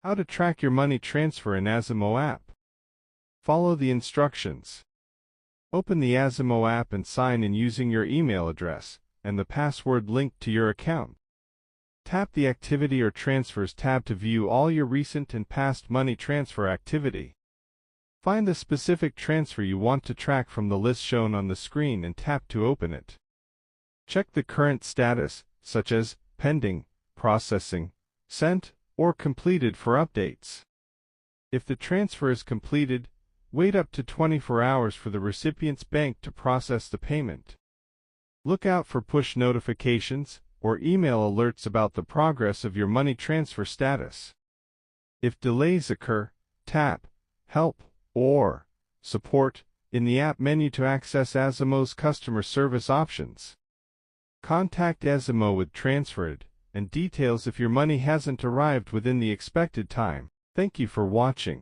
How to track your money transfer in Azimo app. Follow the instructions. Open the Azimo app and sign in using your email address and the password linked to your account. Tap the Activity or Transfers tab to view all your recent and past money transfer activity. Find the specific transfer you want to track from the list shown on the screen and tap to open it. Check the current status, such as pending, processing, sent, or completed for updates. If the transfer is completed, wait up to 24 hours for the recipient's bank to process the payment. Look out for push notifications or email alerts about the progress of your money transfer status. If delays occur, tap Help or Support in the app menu to access Azimo's customer service options. Contact Azimo with transferred and details if your money hasn't arrived within the expected time. Thank you for watching.